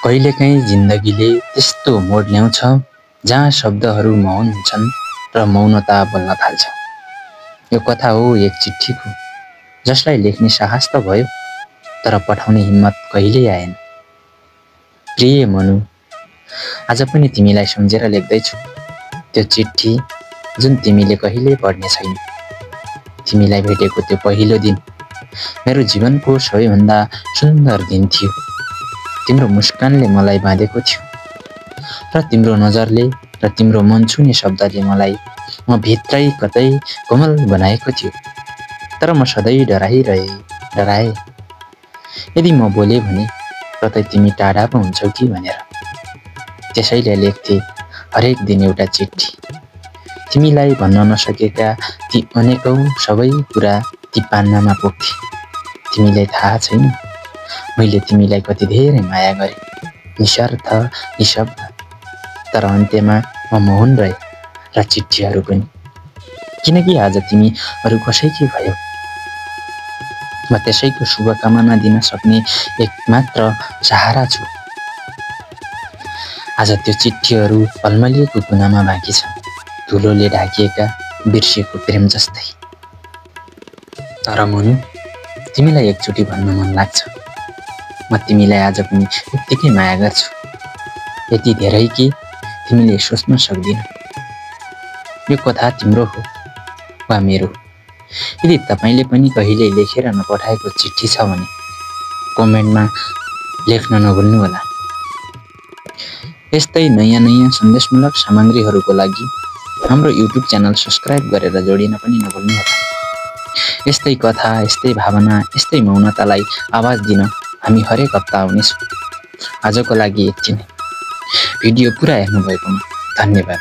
कहिलेकाहीँ जिन्दगीले त्यस्तो मोड ल्याउँछ जहाँ शब्दहरू मौन हुन्छन् र मौनता बोल्न थाल्छ। यो कथा हो एक चिठीको, जसलाई लेख्ने साहस त भयो तर पठाउने हिम्मत कहिल्यै आएन। प्रिय मनु, आज पनि तिमीलाई सम्झेर लेख्दैछु त्यो चिठी जुन तिमीले कहिल्यै पढ्ने छैन। तिमीलाई भेटेको त्यो पहिलो दिन मेरो जीवनको सबैभन्दा सुन्दर दिन थियो। तिम्रो मुस्कानले मलाई बाँधेको थियो र तिम्रो नजरले र तिम्रो मन छुने शब्दले मलाई म भित्रै कतै कोमल बनाएको थियो। तर म सधैँ डराए यदि म बोले भने कतै तिमी टाढा पो हुन्छौ कि भनेर। त्यसैले लेख्थे हरेक दिन एउटा चिठी, तिमीलाई भन्न नसकेका ती अनेकौं सबै कुरा ती पान्नामा पोख्थे। तिमीलाई थाहा छैन मैले तिमीलाई कति धेरै माया गरेँ, निस्वार्थ निशब्द। तर अन्त्यमा म मौन रहे र चिठीहरू पनि, किनकि आज तिमी अरू कसैकी भयौ। म त्यसैको शुभकामना दिन सक्ने एकमात्र सहारा छु। आज त्यो चिठीहरू पल्मलिएको कुनामा बाँकी छन्, धुलोले ढाकिएका बिर्सिएको प्रेम जस्तै। तर मनु, तिमीलाई एकचोटि भन्न मन लाग्छ, म तिमीलाई आज पनि उत्तिकै माया गर्छु। यति धेरै कि तिमीले सोच्न सक्दिन। यो कथा तिम्रो हो वा मेरो। यदि तपाईँले पनि कहिल्यै लेखेर नपठाएको चिठी छ भने कमेन्टमा लेख्न नभुल्नुहोला। यस्तै नयाँ सन्देशमूलक सामग्रीहरूको लागि हाम्रो युट्युब च्यानल सब्स्क्राइब गरेर जोडिन पनि नभुल्नुहोला। यस्तै कथा, यस्तै भावना, यस्तै मौनतालाई आवाज दिन हामी हरेक हप्ता आउनेछौँ। आजको लागि यति नै। भिडियो पुरा हेर्नुभएकोमा धन्यवाद।